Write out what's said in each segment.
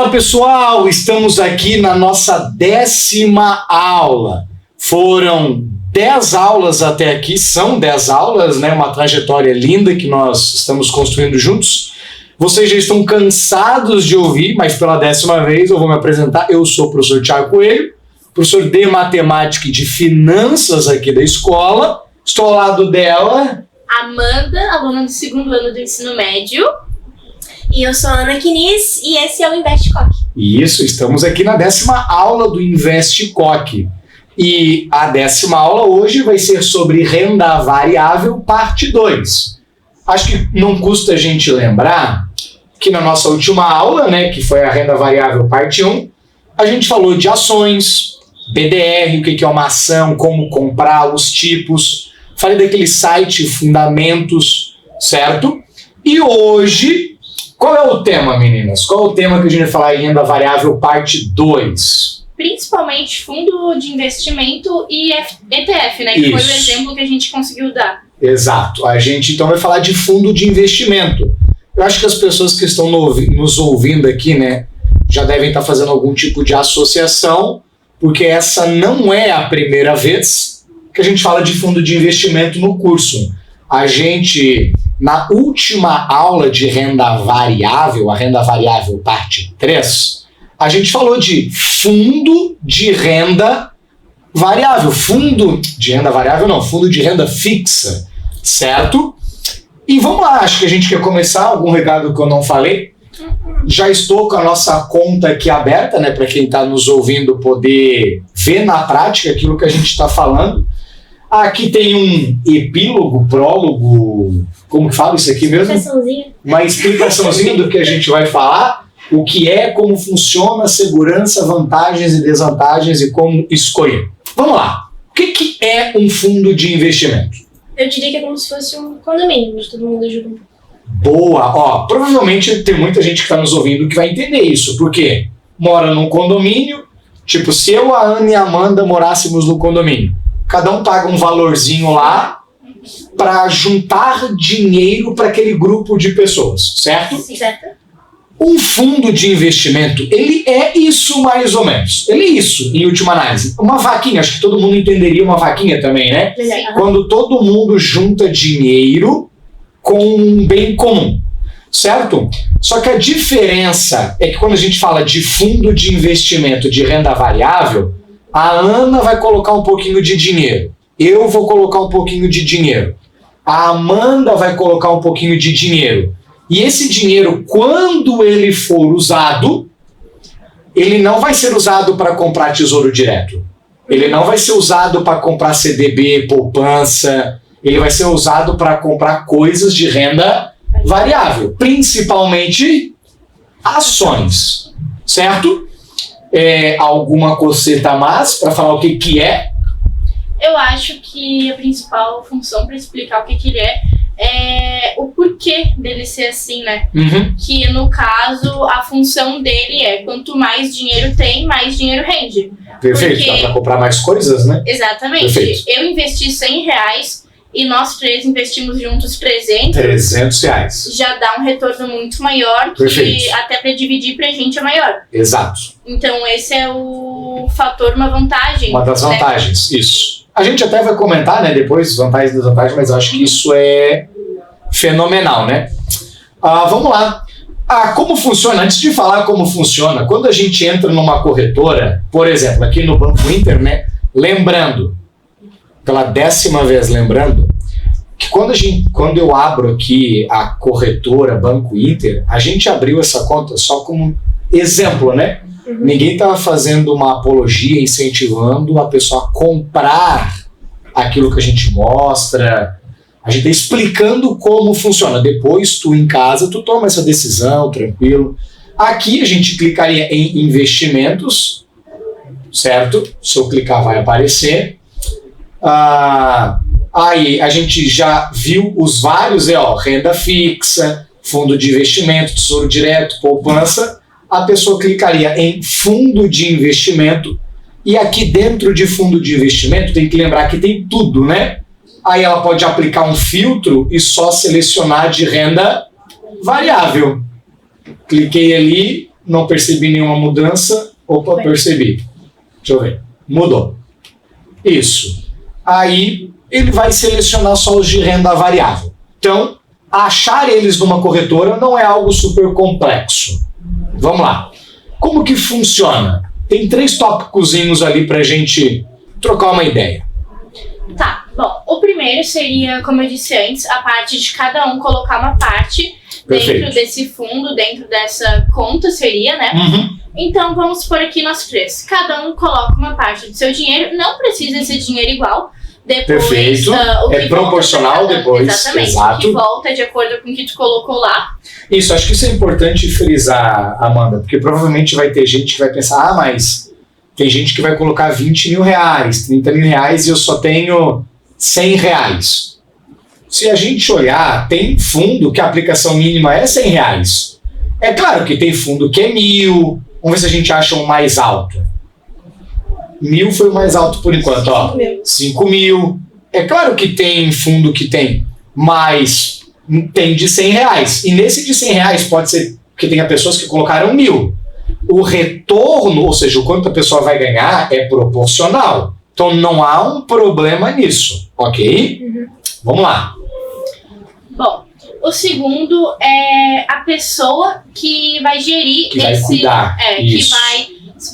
Fala pessoal, estamos aqui na nossa 10ª aula. Foram 10 aulas até aqui, são 10 aulas, né? Uma trajetória linda que nós estamos construindo juntos. Vocês já estão cansados de ouvir, mas pela 10ª vez eu vou me apresentar. Eu sou o professor Thiago Coelho, professor de matemática e de finanças aqui da escola. Estou ao lado dela, Amanda, aluna do 2º ano do ensino médio. E eu sou a Ana Quinis e esse é o InvestCoc. Isso, estamos aqui na 10ª aula do InvestCoc. E a 10ª aula hoje vai ser sobre renda variável, parte 2. Acho que não custa a gente lembrar que na nossa última aula, né, que foi a renda variável, parte 1, a gente falou de ações, BDR, o que é uma ação, como comprar, os tipos. Falei daquele site Fundamentos, certo? E hoje, qual é o tema, meninas? Qual é o tema que a gente vai falar em renda variável, parte 2? Principalmente fundo de investimento e ETF, né? Que foi o exemplo que a gente conseguiu dar. Exato. A gente então vai falar de fundo de investimento. Eu acho que as pessoas que estão nos ouvindo aqui, né, já devem estar fazendo algum tipo de associação, porque essa não é a primeira vez que a gente fala de fundo de investimento no curso. A gente, na última aula de renda variável, a renda variável parte 3, a gente falou de fundo de renda variável. Fundo de renda variável não, fundo de renda fixa, certo? E vamos lá, acho que a gente quer começar. Algum recado que eu não falei? Já estou com a nossa conta aqui aberta, né, para quem está nos ouvindo poder ver na prática aquilo que a gente está falando. Aqui tem um epílogo, prólogo, como que fala isso aqui mesmo? Uma explicaçãozinha do que a gente vai falar, o que é, como funciona, segurança, vantagens e desvantagens e como escolher. Vamos lá. O que é um fundo de investimento? Eu diria que é como se fosse um condomínio, onde todo mundo ajuda um pouco. Boa! Ó, provavelmente tem muita gente que está nos ouvindo que vai entender isso, porque mora num condomínio, tipo, se eu, a Ana e a Amanda morássemos no condomínio, cada um paga um valorzinho lá para juntar dinheiro para aquele grupo de pessoas, certo? Sim, certo. Um fundo de investimento, ele é isso mais ou menos. Ele é isso, em última análise. Uma vaquinha, acho que todo mundo entenderia uma vaquinha também, né? Sim. Quando todo mundo junta dinheiro com um bem comum, certo? Só que a diferença é que quando a gente fala de fundo de investimento de renda variável, a Ana vai colocar um pouquinho de dinheiro, eu vou colocar um pouquinho de dinheiro, a Amanda vai colocar um pouquinho de dinheiro. E esse dinheiro, quando ele for usado, ele não vai ser usado para comprar tesouro direto. Ele não vai ser usado para comprar CDB, poupança. Ele vai ser usado para comprar coisas de renda variável, principalmente ações, certo? Alguma coseta a mais para falar o que é? Eu acho que a principal função para explicar o que ele é o porquê dele ser assim, né? Uhum. Que no caso, a função dele é quanto mais dinheiro tem, mais dinheiro rende. Perfeito, Porque... dá para comprar mais coisas, né? Exatamente. Perfeito. Eu investi R$100 e nós três investimos juntos 300. R$300. Já dá um retorno muito maior, que Perfeito. até para dividir pra gente é maior. Exato. Então esse é o fator, uma vantagem. Uma das né? vantagens, isso. A gente até vai comentar, né, depois, vantagens e desvantagens, mas eu acho que isso é fenomenal, né? Vamos lá. Como funciona? Antes de falar como funciona, quando a gente entra numa corretora, por exemplo, aqui no Banco Inter, né, lembrando, pela 10ª vez lembrando, que quando eu abro aqui a corretora Banco Inter, a gente abriu essa conta só como exemplo, né? Uhum. Ninguém estava fazendo uma apologia, incentivando a pessoa a comprar aquilo que a gente mostra. A gente está explicando como funciona. Depois, tu em casa, tu toma essa decisão, tranquilo. Aqui a gente clicaria em investimentos, certo? Se eu clicar vai aparecer. Aí a gente já viu os vários, renda fixa, fundo de investimento, tesouro direto, poupança. A pessoa clicaria em fundo de investimento e aqui dentro de fundo de investimento tem que lembrar que tem tudo, né? Aí ela pode aplicar um filtro e só selecionar de renda variável. Cliquei ali, não percebi nenhuma mudança. Opa, percebi. Deixa eu ver. Mudou. Isso. Aí ele vai selecionar só os de renda variável. Então, achar eles numa corretora não é algo super complexo. Vamos lá. Como que funciona? Tem 3 tópicozinhos ali pra gente trocar uma ideia. Tá, bom, o primeiro seria, como eu disse antes, a parte de cada um colocar uma parte dentro desse fundo, dentro dessa conta seria, né? Então, vamos supor aqui nós 3. Cada um coloca uma parte do seu dinheiro, não precisa ser dinheiro igual. Depois, perfeito. O que é proporcional depois. Exatamente. Exato. O que volta de acordo com o que tu colocou lá. Isso, acho que isso é importante frisar, Amanda, porque provavelmente vai ter gente que vai pensar, mas tem gente que vai colocar 20 mil reais, 30 mil reais e eu só tenho 100 reais. Se a gente olhar, tem fundo que a aplicação mínima é 100 reais. É claro que tem fundo que é 1.000. Vamos ver se a gente acha um mais alto. 1.000 foi o mais alto por enquanto, ó. 5.000. É claro que tem fundo que tem, mas tem de 100 reais. E nesse de 100 reais pode ser que tenha pessoas que colocaram 1.000. O retorno, ou seja, o quanto a pessoa vai ganhar, é proporcional. Então não há um problema nisso, ok? Vamos lá. Bom, o segundo é a pessoa que vai gerir que vai cuidar. Que vai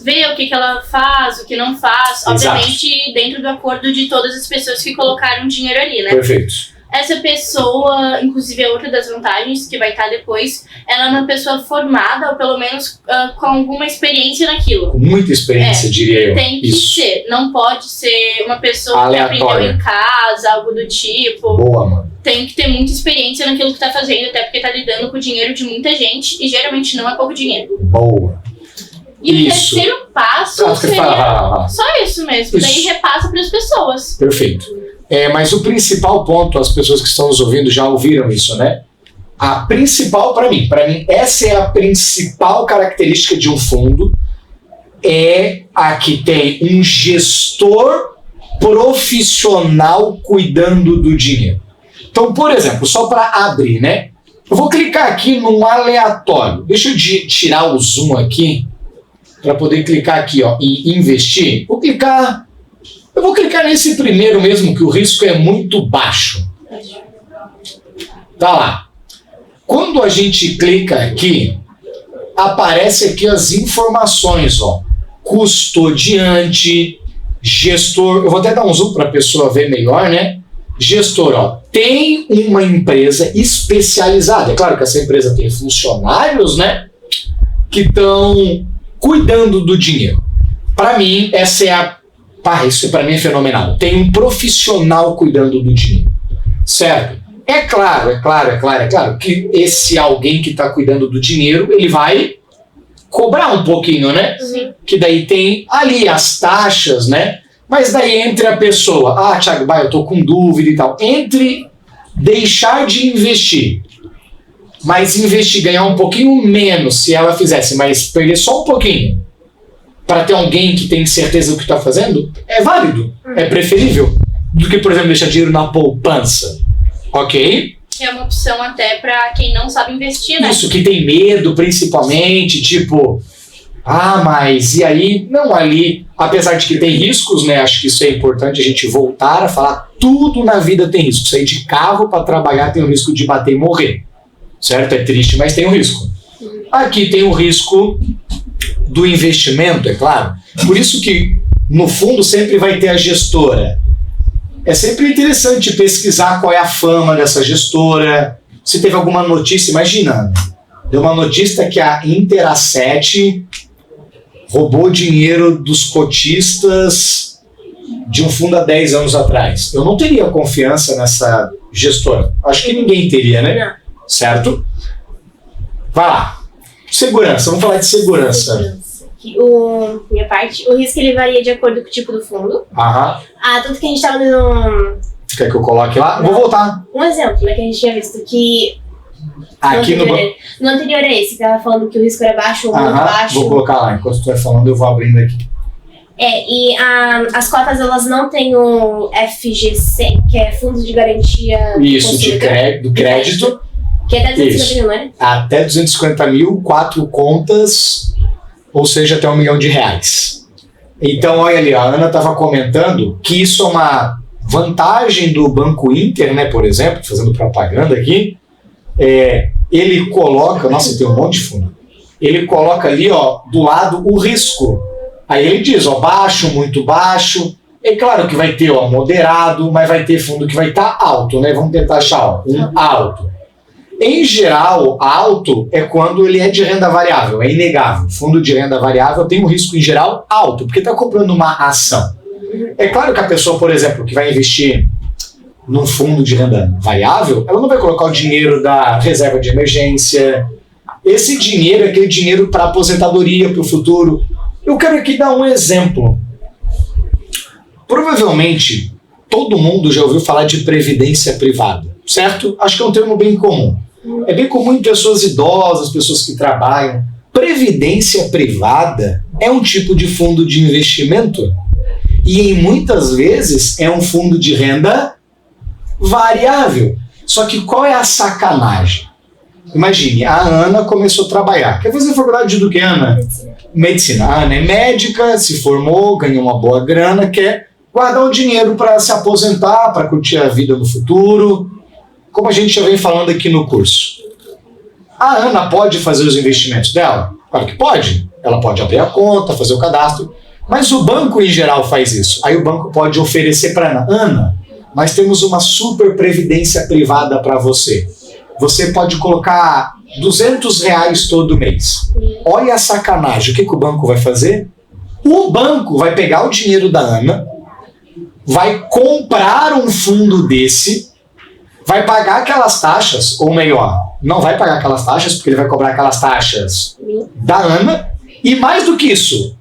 ver o que ela faz, o que não faz, Exato. obviamente dentro do acordo de todas as pessoas que colocaram dinheiro ali, né? Perfeito. Essa pessoa, inclusive é outra das vantagens que vai estar depois, ela é uma pessoa formada, ou pelo menos com alguma experiência naquilo. Com muita experiência, diria eu. Tem que ser, não pode ser uma pessoa aleatória, que aprendeu em casa, algo do tipo. Boa, mano. Tem que ter muita experiência naquilo que tá fazendo, até porque tá lidando com o dinheiro de muita gente, e geralmente não é pouco dinheiro. Boa. E o terceiro passo seria só isso mesmo, Isso. daí repassa para as pessoas. Perfeito. Mas o principal ponto, as pessoas que estão nos ouvindo já ouviram isso, né? A principal, para mim, essa é a principal característica de um fundo, é a que tem um gestor profissional cuidando do dinheiro. Então, por exemplo, só para abrir, né? Eu vou clicar aqui num aleatório. Deixa eu tirar o zoom aqui, para poder clicar aqui, ó, em investir. Eu vou clicar nesse primeiro mesmo, que o risco é muito baixo. Tá lá. Quando a gente clica aqui, aparece aqui as informações, ó. Custodiante, gestor. Eu vou até dar um zoom para a pessoa ver melhor, né? Gestor, ó. Tem uma empresa especializada. É claro que essa empresa tem funcionários, né? Que estão cuidando do dinheiro. Para mim, essa é isso para mim é fenomenal. Tem um profissional cuidando do dinheiro. Certo? É claro que esse alguém que está cuidando do dinheiro, ele vai cobrar um pouquinho, né? Sim. Que daí tem ali as taxas, né? Mas daí entre a pessoa, Thiago, eu tô com dúvida e tal, entre deixar de investir, mas investir, ganhar um pouquinho menos se ela fizesse, mas perder só um pouquinho, para ter alguém que tem certeza do que está fazendo, é válido, é preferível do que, por exemplo, deixar dinheiro na poupança, ok? É uma opção até para quem não sabe investir, né? Isso, que tem medo, principalmente, tipo, mas e aí? Não, ali, apesar de que tem riscos, né? Acho que isso é importante a gente voltar a falar, tudo na vida tem risco. Sair de carro para trabalhar tem o risco de bater e morrer, certo? É triste, mas tem o risco. Aqui tem o risco do investimento, é claro. Por isso que, no fundo, sempre vai ter a gestora. É sempre interessante pesquisar qual é a fama dessa gestora, se teve alguma notícia. Imagina, deu uma notícia que a Interasset roubou dinheiro dos cotistas de um fundo há 10 anos atrás. Eu não teria confiança nessa gestora. Acho que ninguém teria, né? Não. Certo? Vai lá. Segurança, vamos falar de segurança. Minha parte, o risco ele varia de acordo com o tipo do fundo. Tanto que a gente estava no... Quer que eu coloque lá? Vou voltar. Um exemplo, né, que a gente tinha visto que... Aqui no anterior a esse, que tava falando que o risco era baixo ou muito baixo. Vou colocar lá, enquanto tu vai falando eu vou abrindo aqui. E as cotas elas não têm o FGC, que é Fundo de Garantia do Crédito. Que é até 250 mil, né? Até 250 mil, 4 contas, ou seja, até R$1 milhão. Então, olha ali, a Ana estava comentando que isso é uma vantagem do Banco Inter, né, por exemplo, fazendo propaganda aqui, ele coloca, nossa, tem um monte de fundo, ele coloca ali, ó, do lado o risco. Aí ele diz, ó, baixo, muito baixo. É claro que vai ter, ó, moderado, mas vai ter fundo que vai estar alto, né? Vamos tentar achar, ó, um alto. Em geral, alto é quando ele é de renda variável, é inegável. Fundo de renda variável tem um risco, em geral, alto, porque está comprando uma ação. É claro que a pessoa, por exemplo, que vai investir num fundo de renda variável, ela não vai colocar o dinheiro da reserva de emergência. Esse dinheiro é aquele dinheiro para aposentadoria, para o futuro. Eu quero aqui dar um exemplo. Provavelmente, todo mundo já ouviu falar de previdência privada, certo? Acho que é um termo bem comum. É bem comum em pessoas idosas, pessoas que trabalham. Previdência privada é um tipo de fundo de investimento e, em muitas vezes, é um fundo de renda variável. Só que qual é a sacanagem? Imagine, a Ana começou a trabalhar. Quer fazer faculdade do que, Ana? Medicina. A Ana é médica, se formou, ganhou uma boa grana, quer guardar o dinheiro para se aposentar, para curtir a vida no futuro, como a gente já vem falando aqui no curso. A Ana pode fazer os investimentos dela? Claro que pode. Ela pode abrir a conta, fazer o cadastro, mas o banco em geral faz isso. Aí o banco pode oferecer para a Ana, Ana, nós temos uma super previdência privada para você. Você pode colocar R$200 todo mês. Olha a sacanagem. O que o banco vai fazer? O banco vai pegar o dinheiro da Ana, vai comprar um fundo desse, vai pagar aquelas taxas, ou melhor, não vai pagar aquelas taxas, porque ele vai cobrar aquelas taxas da Ana, e mais do que isso,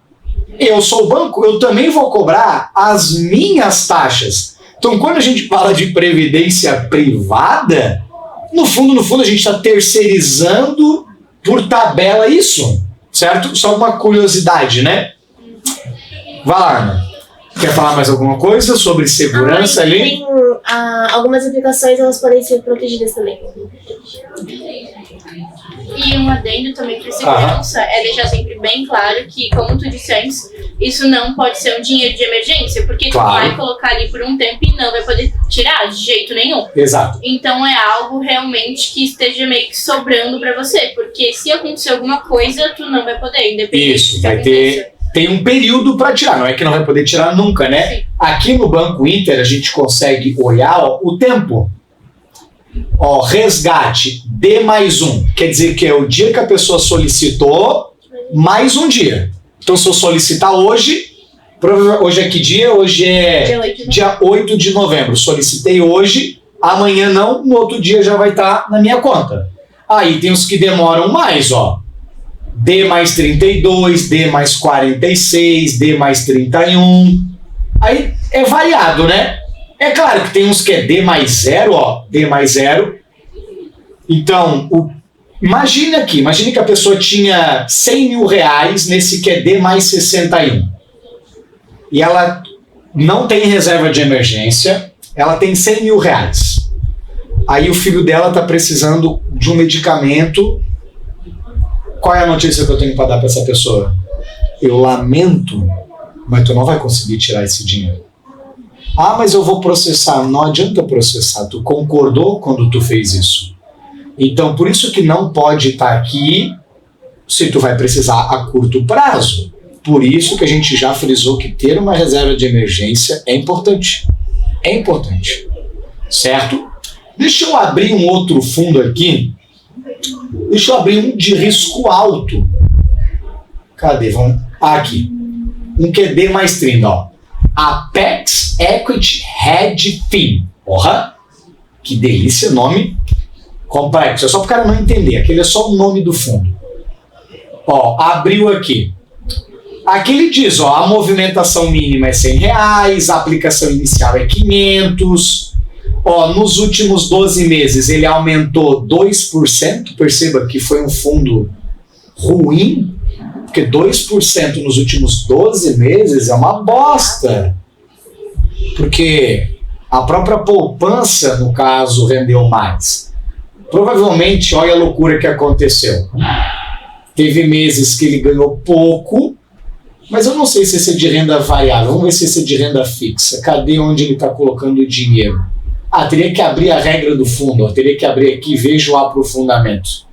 eu sou o banco, eu também vou cobrar as minhas taxas. Então, quando a gente fala de previdência privada, no fundo, a gente está terceirizando por tabela isso, certo? Só uma curiosidade, né? Vai lá, Ana. Quer falar mais alguma coisa sobre segurança ali? Tem algumas aplicações, elas podem ser protegidas também. E um adendo também para segurança é deixar sempre bem claro que, como tu disse antes, isso não pode ser um dinheiro de emergência, porque tu vai colocar ali por um tempo e não vai poder tirar de jeito nenhum. Exato. Então é algo realmente que esteja meio que sobrando para você, porque se acontecer alguma coisa, tu não vai poder, independente. Isso, vai ter... Tem um período para tirar, não é que não vai poder tirar nunca, né? Sim. Aqui no Banco Inter a gente consegue olhar o tempo. Ó, resgate D+1, quer dizer que é o dia que a pessoa solicitou mais um dia. Então se eu solicitar hoje é que dia? Hoje é dia 8 de novembro. Solicitei hoje, amanhã não, no outro dia já vai estar na minha conta. Aí tem os que demoram mais, ó. D+32, D+46, D+31. Aí é variado, né? É claro que tem uns que é D+0, ó, D+0. Então, imagine que a pessoa tinha R$100 mil nesse que é D+61. E ela não tem reserva de emergência, ela tem R$100 mil. Aí o filho dela está precisando de um medicamento. Qual é a notícia que eu tenho para dar para essa pessoa? Eu lamento, mas tu não vai conseguir tirar esse dinheiro. Ah, mas eu vou processar. Não adianta processar. Tu concordou quando tu fez isso. Então, por isso que não pode estar aqui se tu vai precisar a curto prazo. Por isso que a gente já frisou que ter uma reserva de emergência é importante. É importante. Certo? Deixa eu abrir um outro fundo aqui. Deixa eu abrir um de risco alto. Cadê? Vamos... aqui. Um que é D+30, ó. Apex Equity Hedge Fund. Porra! Que delícia, nome complexo. É só para o cara não entender. Aquele é só o nome do fundo. Ó, abriu aqui. Aqui ele diz, ó, a movimentação mínima é R$100, a aplicação inicial é 500. Ó, nos últimos 12 meses ele aumentou 2%. Perceba que foi um fundo ruim, porque 2% nos últimos 12 meses é uma bosta. Porque a própria poupança, no caso, rendeu mais. provavelmente, olha a loucura que aconteceu. Teve meses que ele ganhou pouco, mas eu não sei se esse é de renda variável. Vamos ver se esse é de renda fixa. Cadê onde ele está colocando o dinheiro? Ah, teria que abrir a regra do fundo. Teria que abrir aqui e veja o aprofundamento.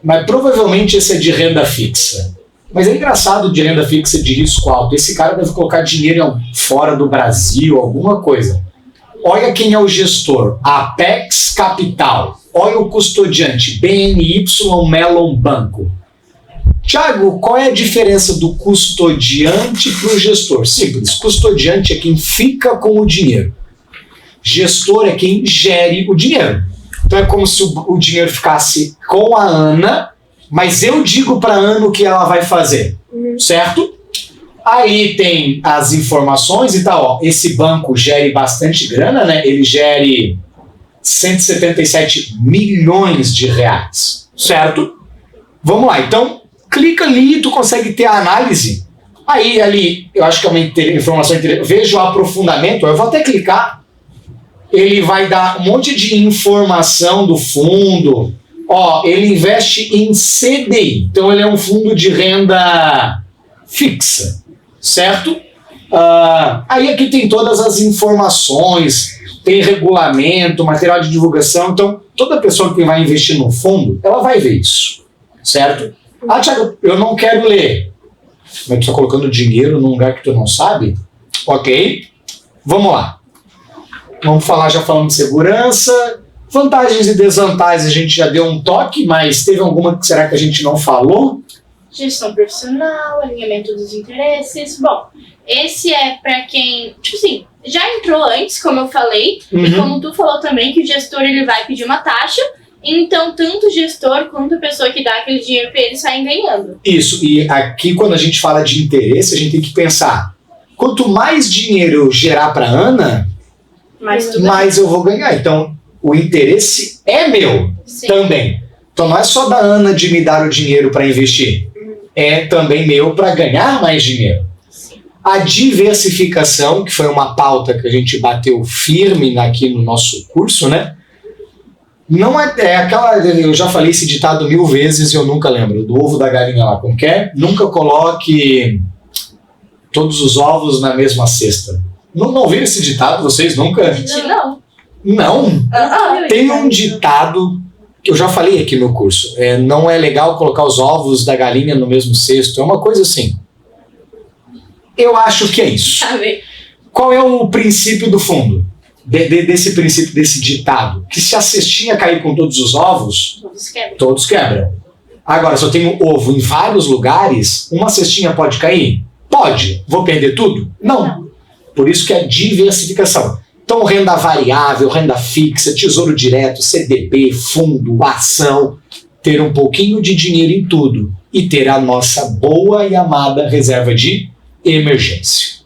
Mas provavelmente esse é de renda fixa. Mas é engraçado de renda fixa de risco alto. Esse cara deve colocar dinheiro fora do Brasil, alguma coisa. Olha quem é o gestor. Apex Capital. Olha o custodiante. BNY Mellon Banco. Tiago, qual é a diferença do custodiante para o gestor? Simples. Custodiante é quem fica com o dinheiro. Gestor é quem gere o dinheiro. Então é como se o dinheiro ficasse com a Ana, mas eu digo para a Ana o que ela vai fazer. Certo? Aí tem as informações e tal. Ó, esse banco gere bastante grana, né? Ele gere 177 milhões de reais. Certo? Vamos lá. Então, clica ali e tu consegue ter a análise. Aí, ali, eu acho que é uma informação interessante. Veja o aprofundamento. Eu vou até clicar. Ele vai dar um monte de informação do fundo. Ó, ele investe em CDI. Então, ele é um fundo de renda fixa. Certo? Aí aqui tem todas as informações, tem regulamento, material de divulgação. Então, toda pessoa que vai investir no fundo, ela vai ver isso. Certo? Ah, Tiago, eu não quero ler. Mas tu está colocando dinheiro num lugar que tu não sabe? Ok. Vamos lá. Vamos falar, já falando de segurança. Vantagens e desvantagens, a gente já deu um toque, mas teve alguma que será que a gente não falou? Gestão profissional, alinhamento dos interesses. Bom, esse é para quem, tipo assim, já entrou antes, como eu falei, e como tu falou também, que o gestor ele vai pedir uma taxa, então tanto o gestor quanto a pessoa que dá aquele dinheiro para ele saem ganhando. Isso, e aqui quando a gente fala de interesse, a gente tem que pensar, quanto mais dinheiro eu gerar para Ana, mais eu vou ganhar. Então, o interesse é meu. Sim. Também. Então não é só da Ana de me dar o dinheiro para investir. É também meu para ganhar mais dinheiro. Sim. A diversificação, que foi uma pauta que a gente bateu firme aqui no nosso curso, né? Não é aquela, eu já falei esse ditado 1000 vezes e eu nunca lembro, do ovo da galinha lá, como que é? Nunca coloque todos os ovos na mesma cesta. Não viram esse ditado, vocês nunca? Não. Não? Tem um ditado que eu já falei aqui no curso. Não é legal colocar os ovos da galinha no mesmo cesto. É uma coisa assim. Eu acho que é isso. Qual é o princípio do fundo? Desse princípio, desse ditado? Que se a cestinha cair com todos os ovos, todos quebram. Agora, se eu tenho ovo em vários lugares, uma cestinha pode cair? Pode. Vou perder tudo? Não. Por isso que é diversificação. Então, renda variável, renda fixa, tesouro direto, CDB, fundo, ação, ter um pouquinho de dinheiro em tudo e ter a nossa boa e amada reserva de emergência.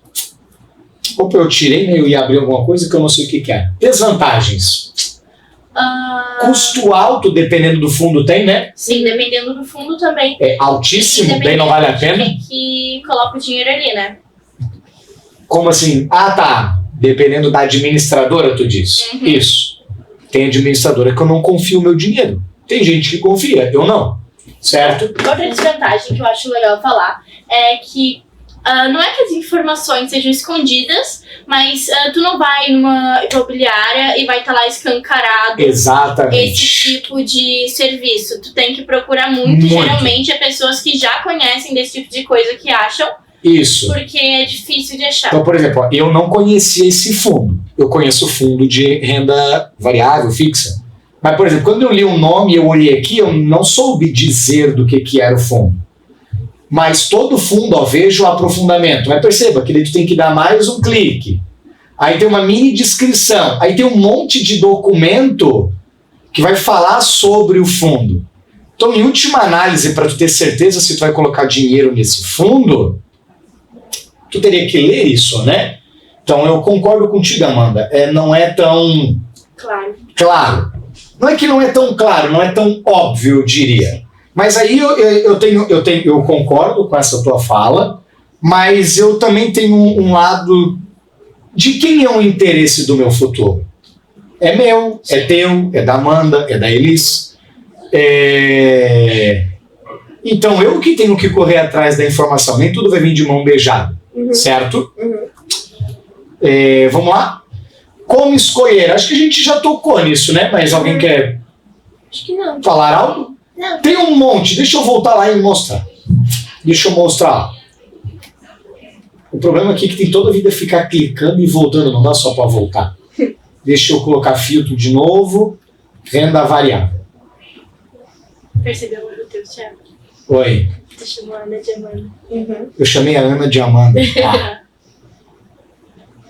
Opa, eu tirei, né? Eu ia abrir alguma coisa que eu não sei o que é. Desvantagens. Custo alto, dependendo do fundo, tem, né? Sim, dependendo do fundo também. É altíssimo, daí não vale a pena? Que coloca o dinheiro ali, né? Como assim? Ah, tá. Dependendo da administradora, tu diz. Isso. Tem administradora que eu não confio o meu dinheiro. Tem gente que confia, eu não. Certo? Outra desvantagem que eu acho legal falar é que não é que as informações sejam escondidas, mas tu não vai numa imobiliária e vai estar lá escancarado. Exatamente. Esse tipo de serviço. Tu tem que procurar muito. Geralmente é pessoas que já conhecem desse tipo de coisa que acham. Isso. Porque é difícil de achar. Então, por exemplo, eu não conhecia esse fundo. Eu conheço o fundo de renda variável, fixa. Mas, por exemplo, quando eu li o nome e eu olhei aqui, eu não soube dizer do que era o fundo. Mas todo fundo, veja o aprofundamento. Mas perceba que tu tem que dar mais um clique. Aí tem uma mini descrição. Aí tem um monte de documento que vai falar sobre o fundo. Então, em última análise, para tu ter certeza se tu vai colocar dinheiro nesse fundo, tu teria que ler isso, né? Então, eu concordo contigo, Amanda. Não é tão claro. Não é que não é tão claro, não é tão óbvio, eu diria. Mas aí eu concordo com essa tua fala, mas eu também tenho um lado de quem é o interesse do meu futuro. É meu, é teu, é da Amanda, é da Elis. Então eu que tenho que correr atrás da informação, nem tudo vai vir de mão beijada, certo? Vamos lá? Como escolher? Acho que a gente já tocou nisso, né? Mas alguém quer Acho que não. falar algo? Não. Tem um monte, deixa eu voltar lá e mostrar. Deixa eu mostrar. O problema aqui é que tem toda a vida ficar clicando e voltando, não dá só para voltar. Deixa eu colocar filtro de novo, renda variável. Percebeu o teu, Thiago? Oi. Você chamou a Ana de Amanda. Eu chamei a Ana de Amanda.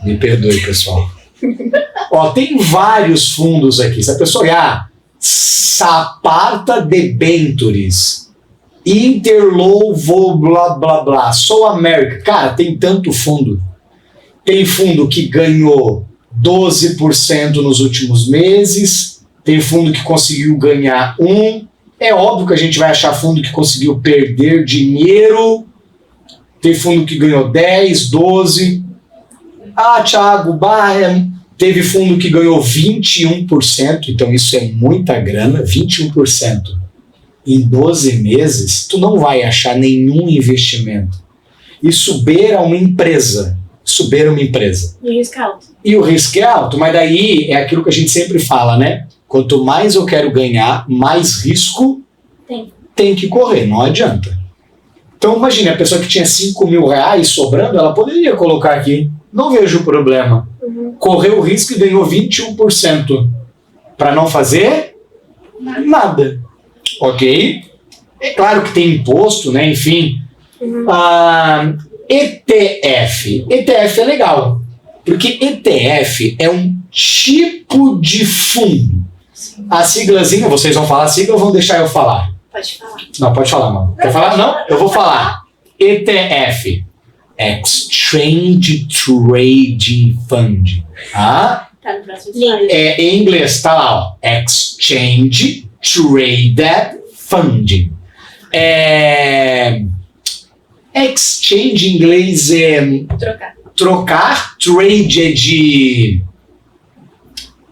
Me perdoe, pessoal. Ó, tem vários fundos aqui. Se a pessoa olhar, Saparta Debentures, Interlovo, blá blá blá, Sou América. Cara, tem tanto fundo. Tem fundo que ganhou 12% nos últimos meses, tem fundo que conseguiu ganhar 1%. É óbvio que a gente vai achar fundo que conseguiu perder dinheiro, tem fundo que ganhou 10%, 12%. Ah, Thiago, teve fundo que ganhou 21%, então isso é muita grana, 21%. Em 12 meses, tu não vai achar nenhum investimento. Isso beira uma empresa. E o risco é alto. E o risco é alto, mas daí é aquilo que a gente sempre fala, né? Quanto mais eu quero ganhar, mais risco tem que correr, não adianta. Então imagine, a pessoa que tinha 5 mil reais sobrando, ela poderia colocar aqui, não vejo problema. Correu o risco e ganhou 21%. Para não fazer nada. Ok? É claro que tem imposto, né? Enfim. ETF. ETF é legal. Porque ETF é um tipo de fundo. A siglazinha, vocês vão falar a sigla ou vão deixar eu falar? Pode falar. Não, pode falar, mano. Quer falar? Não? Eu vou falar. ETF. Exchange Trading Fund. Tá no próximo slide. Em inglês, tá lá, ó. Exchange Traded Fund. Exchange em inglês é trocar. Trade é de...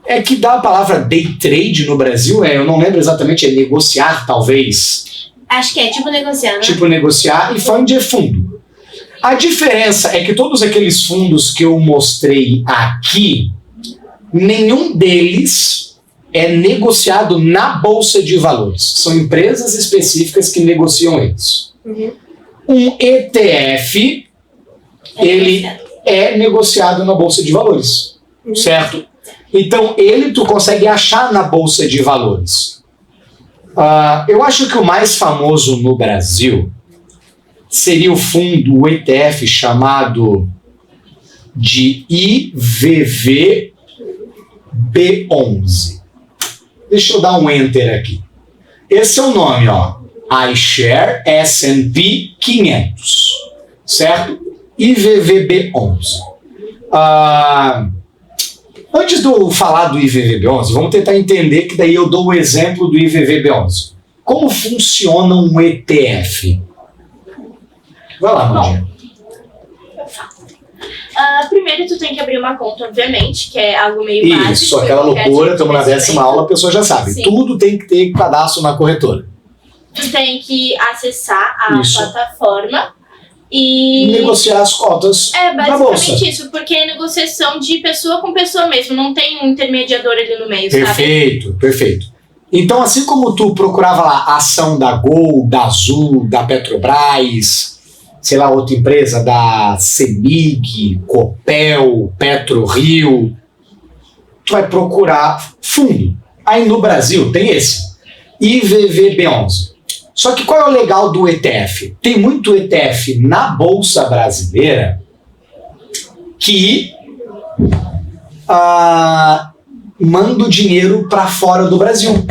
É que dá a palavra day trade no Brasil, eu não lembro exatamente, é negociar, talvez. Acho que é tipo negociar, né? Tipo negociar, e fund é fundo. A diferença é que todos aqueles fundos que eu mostrei aqui, nenhum deles é negociado na Bolsa de Valores. São empresas específicas que negociam eles. Um ETF, ele é negociado na Bolsa de Valores, certo? Então, tu consegue achar na Bolsa de Valores. Eu acho que o mais famoso no Brasil seria o fundo, o ETF chamado de IVVB11. Deixa eu dar um enter aqui. Esse é o nome, ó. iShare S&P 500, certo? IVVB11. Antes de eu falar do IVVB11, vamos tentar entender que daí eu dou o exemplo do IVVB11. Como funciona um ETF? Vai lá, Mandinha. Eu falo. Primeiro, tu tem que abrir uma conta, obviamente, que é algo meio básico. Isso, aquela loucura, estamos na 10ª aula, a pessoa já sabe. Sim. Tudo tem que ter cadastro na corretora. Tu tem que acessar a plataforma e negociar as cotas na bolsa. É basicamente isso, porque é negociação de pessoa com pessoa mesmo, não tem um intermediador ali no meio, perfeito, sabe? Perfeito. Então, assim como tu procurava lá a ação da Gol, da Azul, da Petrobras, sei lá, outra empresa, da CEMIG, Copel, PetroRio, tu vai procurar fundo. Aí no Brasil tem esse, IVVB11. Só que qual é o legal do ETF? Tem muito ETF na Bolsa Brasileira que manda o dinheiro para fora do Brasil.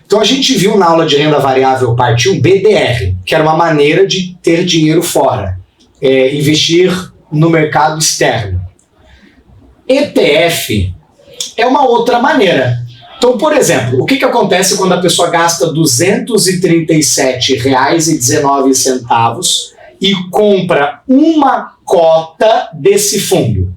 Então a gente viu na aula de renda variável parte 1, BDR, que era uma maneira de ter dinheiro fora, investir no mercado externo. ETF é uma outra maneira. Então, por exemplo, o que acontece quando a pessoa gasta R$ 237,19 e compra uma cota desse fundo?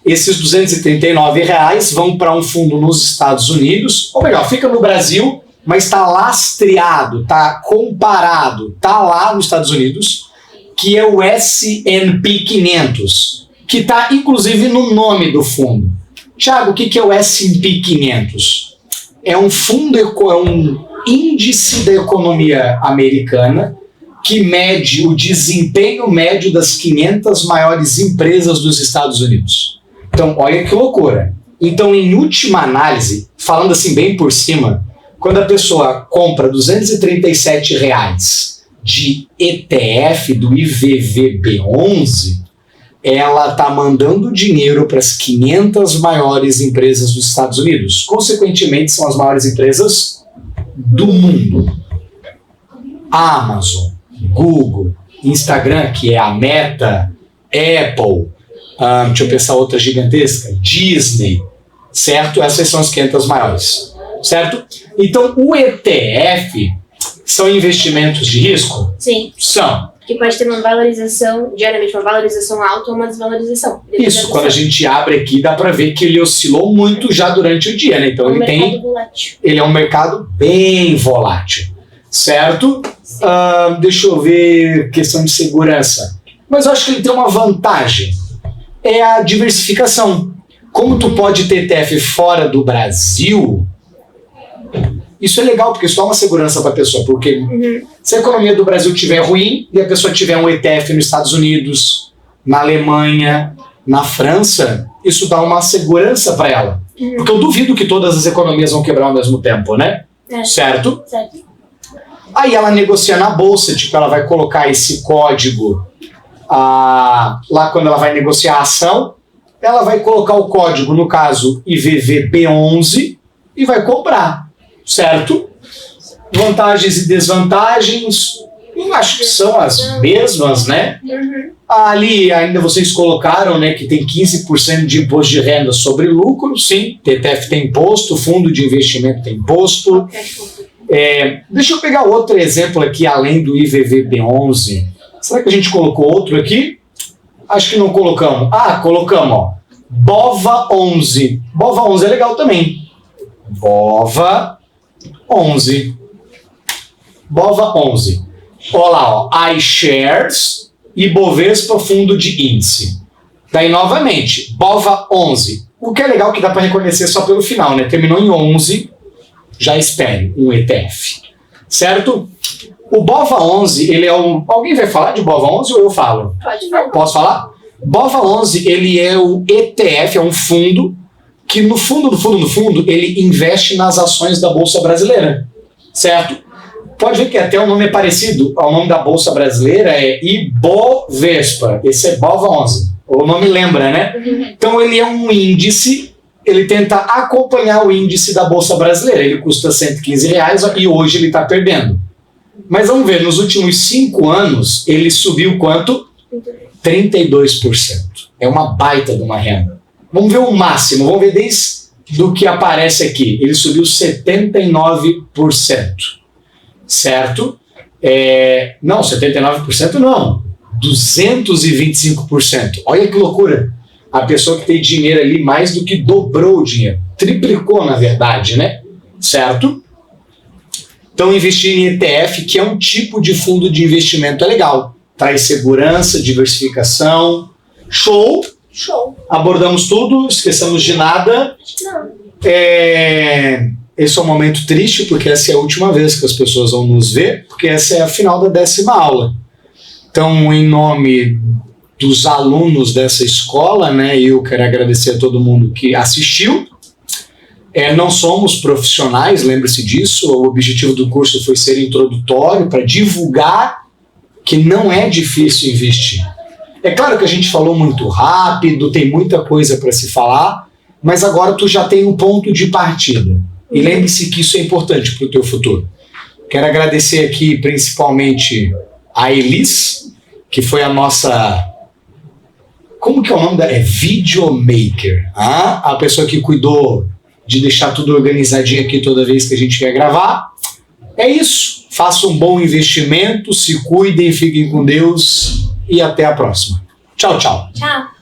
Esses R$239 vão para um fundo nos Estados Unidos, ou melhor, fica no Brasil, mas está lastreado, está comparado, está lá nos Estados Unidos, que é o S&P 500, que está inclusive no nome do fundo. Tiago, o que é o S&P 500? É um fundo, é um índice da economia americana que mede o desempenho médio das 500 maiores empresas dos Estados Unidos. Então, olha que loucura. Então, em última análise, falando assim bem por cima, quando a pessoa compra R$237 de ETF do IVVB11, ela está mandando dinheiro para as 500 maiores empresas dos Estados Unidos. Consequentemente, são as maiores empresas do mundo. Amazon, Google, Instagram, que é a Meta, Apple, deixa eu pensar outra gigantesca, Disney, certo? Essas são as 500 maiores, certo? Então, o ETF são investimentos de risco? Sim. São. Que pode ter uma valorização, geralmente uma valorização alta ou uma desvalorização. Isso, quando a gente abre aqui, dá para ver que ele oscilou muito já durante o dia, né? Então ele é um mercado bem volátil, certo? Deixa eu ver, questão de segurança. Mas eu acho que ele tem uma vantagem, é a diversificação. Como tu pode ter ETF fora do Brasil, isso é legal, porque isso dá uma segurança para a pessoa, porque se a economia do Brasil estiver ruim e a pessoa tiver um ETF nos Estados Unidos, na Alemanha, na França, isso dá uma segurança para ela. Porque eu duvido que todas as economias vão quebrar ao mesmo tempo, né? Certo? Certo. Aí ela negocia na bolsa, tipo, ela vai colocar esse código lá quando ela vai negociar a ação, ela vai colocar o código, no caso IVVB11, e vai comprar. Certo? Vantagens e desvantagens, eu acho que são as mesmas, né? Ali ainda vocês colocaram, né, que tem 15% de imposto de renda sobre lucro, sim, ETF tem imposto, fundo de investimento tem imposto. Deixa eu pegar outro exemplo aqui, além do IVVB11. Será que a gente colocou outro aqui? Acho que não colocamos. colocamos, ó. BOVA11. BOVA11 é legal também. BOVA11. BOVA11. Olha lá, ó, iShares e Bovespa Fundo de Índice. Daí, novamente, BOVA11. O que é legal que dá para reconhecer só pelo final, né? Terminou em 11, já espere um ETF. Certo? O BOVA11, ele é Alguém vai falar de BOVA11 ou eu falo? Pode falar. Posso falar? BOVA11, ele é o ETF, é um fundo que no fundo, ele investe nas ações da Bolsa Brasileira, certo? Pode ver que até o nome é parecido, o nome da Bolsa Brasileira é Ibovespa, esse é BOVA11, o nome lembra, né? Então ele é um índice, ele tenta acompanhar o índice da Bolsa Brasileira, ele custa R$115 e hoje ele está perdendo. Mas vamos ver, nos últimos 5 anos, ele subiu quanto? 32%. É uma baita de uma renda. Vamos ver o máximo, vamos ver desde do que aparece aqui. Ele subiu 79%, certo? Não, 79% não, 225%. Olha que loucura. A pessoa que tem dinheiro ali mais do que dobrou o dinheiro. Triplicou, na verdade, né? Certo? Então, investir em ETF, que é um tipo de fundo de investimento, é legal. Traz segurança, diversificação. Show! Show. Abordamos tudo, esquecemos de nada. Não. Esse é um momento triste, porque essa é a última vez que as pessoas vão nos ver, porque essa é a final da 10ª aula. Então, em nome dos alunos dessa escola, né, eu quero agradecer a todo mundo que assistiu. Não somos profissionais, lembre-se disso, o objetivo do curso foi ser introdutório, para divulgar que não é difícil investir. É claro que a gente falou muito rápido, tem muita coisa para se falar, mas agora tu já tem um ponto de partida. E lembre-se que isso é importante para o teu futuro. Quero agradecer aqui principalmente a Elis, que foi a nossa... Como que é o nome dela? Videomaker. A pessoa que cuidou de deixar tudo organizadinho aqui toda vez que a gente quer gravar. É isso. Faça um bom investimento, se cuidem, fiquem com Deus e até a próxima. Tchau, tchau. Tchau.